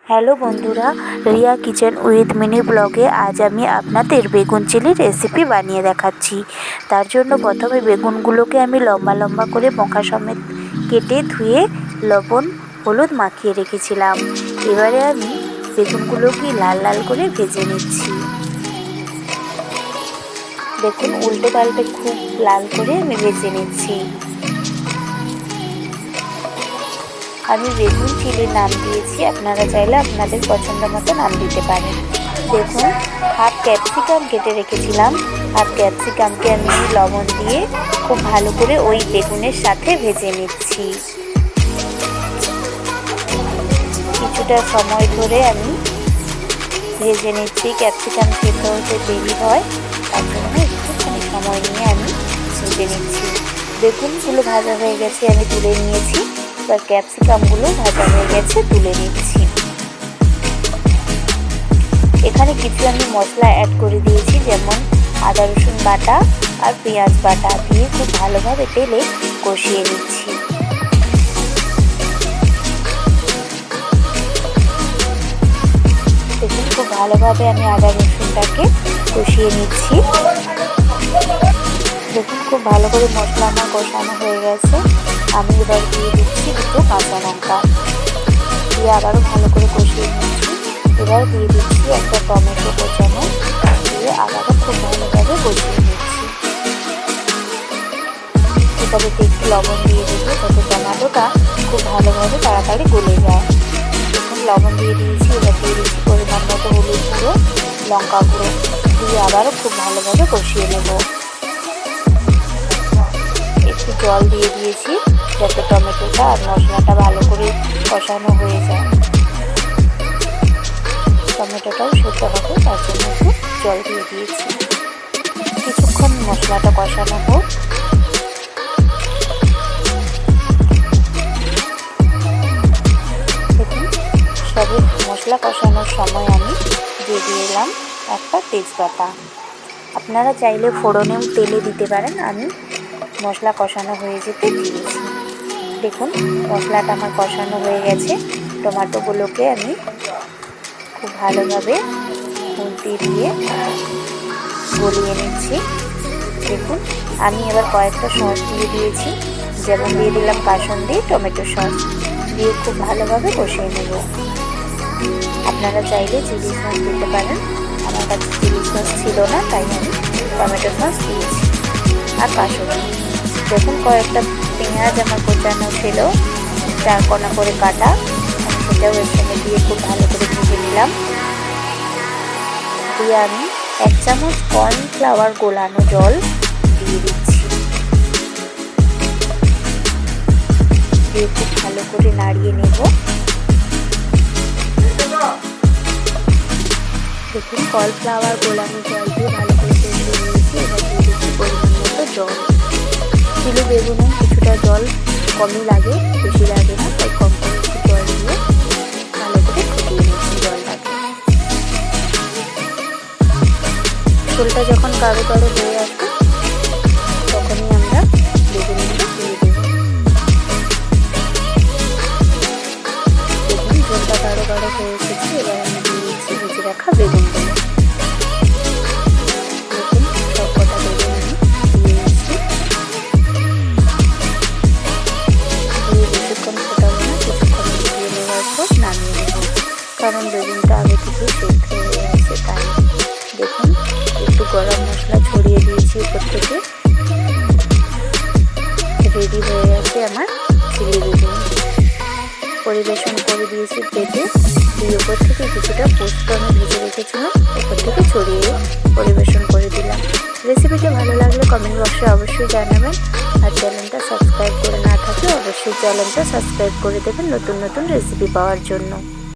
Hello বন্ধুরা, Riya kitchen with mini ব্লগে আজ আমি আপনাদের বেগুন চিলি রেসিপি বানিয়ে দেখাচ্ছি। তার জন্য প্রথমে বেগুনগুলোকে আমি লম্বা লম্বা করে বোঁকা সমেত কেটে ধুয়ে লবণ হলুদ মাখিয়ে রেখেছিলাম। এবারে আমি বেগুনগুলোকে লাল লাল করে ভেজে নিচ্ছি। দেখুন, উল্টে পাল্টে খুব লাল করে আমি ভেজে নিচ্ছি। আমি বেগুন চিলির নাম দিয়েছি, আপনারা চাইলে আপনাদের পছন্দ মতো নাম দিতে পারেন। দেখুন, হাফ ক্যাপসিকাম কেটে রেখেছিলাম। হাফ ক্যাপসিকামকে আমি লবণ দিয়ে খুব ভালো করে ওই বেগুনের সাথে ভেজে নিচ্ছি। কিছুটা সময় ধরে আমি ভেজে নিচ্ছি। ক্যাপসিকাম সেদ্ধ হতে দেরি হয়, তার জন্য একটুখানি সময় নিয়ে আমি ভেজে নিচ্ছি। বেগুনগুলো ভাজা হয়ে গেছে, আমি তুলে নিয়েছি। এবার ক্যাপসিকামগুলো ভাজা হয়ে গেছে, তুলে নিচ্ছি। এখানে কিছু আমি মশলা অ্যাড করে দিয়েছি, যেমন আদা রসুন বাটা আর পেঁয়াজ বাটা দিয়ে খুব ভালোভাবে তেলে কষিয়ে নিচ্ছি। দেখুন, খুব ভালোভাবে আমি আদা রসুনটাকে কষিয়ে নিচ্ছি। দেখুন, খুব ভালো করে মশলা আমার কষানো হয়ে গেছে। আমি এবার দিয়ে দিচ্ছি দুটো কাঁচা লঙ্কা, দিয়ে আবারও ভালো করে কষিয়ে নিচ্ছি। এবার দিয়ে দিচ্ছি একটা টমেটো কোচানো, দিয়ে আবারও খুব ভালোভাবে কষিয়ে নিচ্ছি। এবারে একটু লবণ দিয়ে দেবো, যাতে টমেটোটা খুব ভালোভাবে তাড়াতাড়ি গলে যায়। দেখুন, লবণ দিয়ে দিয়েছি। এবার দিয়ে দিচ্ছি পরিমাণ মতো হলুদ গুঁড়ো, লঙ্কা গুঁড়ো, দিয়ে আবারও খুব ভালোভাবে কষিয়ে নেব। একটু জল দিয়ে দিয়েছি, যাতে টমেটোটা আর মশলাটা ভালো করে কষানো হয়ে যায়। টমেটোটাও সেদ্ধ হবে, তার জন্য একটু জল দিয়ে দিয়েছি। কিছুক্ষণ মশলাটা কষানো হোক। দেখুন, সবই মশলা কষানোর সময় আমি দিয়ে দিলাম একটা তেজপাতা। আপনারা চাইলে ফোড়নেও তেলে দিতে পারেন, আমি মশলা কষানো হয়ে যেতে দিয়েছি। দেখুন, মশলাটা আমার কষানো হয়ে গেছে। টমেটোগুলোকে আমি খুব ভালোভাবে খুন্তি দিয়ে গলিয়ে নিচ্ছি। দেখুন, আমি এবার কয়েকটা সস দিয়ে দিয়েছি, যেমন দিয়ে দিলাম কাসুন্দি, টমেটো সস দিয়ে খুব ভালোভাবে কষিয়ে নেব। আপনারা চাইলে চিলি সস দিতে পারেন, আমার কাছে চিলি সস ছিল না, তাই আমি টমেটো সস দিয়েছি আর কাসুন্দি। দেখুন, কয়েকটা পেঁয়াজ আমার কোচানো ছিল, 4 কোনা করে কাটা, আমি সেটাও এর সঙ্গে দিয়ে খুব ভালো করে ভেজে নিলাম। দিয়ে আমি 1 চামচ কর্নফ্লাওয়ার গোলানো জল দিয়ে দিচ্ছি, দিয়ে খুব ভালো করে নাড়িয়ে নেব। দেখুন, কর্নফ্লাওয়ার গোলানো জল দিয়ে ভালো করে ভেজে নিয়েছি। এবার দিয়ে দিচ্ছি পরিমাণ মতো জল। চিলি বেগুনে কিছুটা জল কমই লাগে, বেশি লাগে না, তাই কম করে একটু জল দিয়ে ভালো করে ফুটিয়ে নিচ্ছি জলটাকে। ঝোলটা যখন গাঢ় গাঢ় হয়ে আসবে, তখনই আমরা বেগুনগুলো দিয়ে দেব। দেখুন, ঝোলটা গাঢ় গাঢ় হয়ে এসেছে। এবার আমি দিয়ে দিচ্ছি ভেজে রাখা বেগুনগুলো। দেখুন, সব কটা বেগুন আমি দিয়ে দিচ্ছি। বেশিক্ষণ ফোটাবো না, কিছুক্ষণ দিয়ে নেওয়ার পর নামিয়ে নেব, কারণ বেগুনটা আগে থেকে সেদ্ধ হয়ে আছে, তাই। দেখুন, একটু গরম মশলা ছড়িয়ে দিয়েছি উপর থেকে। রেডি হয়ে গেছে আমার চিলি বেগুন। পরিবেশন করে দিয়েছি প্লেটে, দিয়ে উপর থেকে কিছুটা পোস্ত আমি ভেজে রেখেছিলাম, উপর থেকে ছড়িয়ে পরিবেশন করে দিলাম। রেসিপিটা ভালো লাগলে কমেন্ট বক্সে অবশ্যই জানাবেন, আর চ্যানেলটা সাবস্ক্রাইব করে না থাকলে অবশ্যই চ্যানেলটা সাবস্ক্রাইব করে দেবেন নতুন নতুন রেসিপি পাওয়ার জন্য।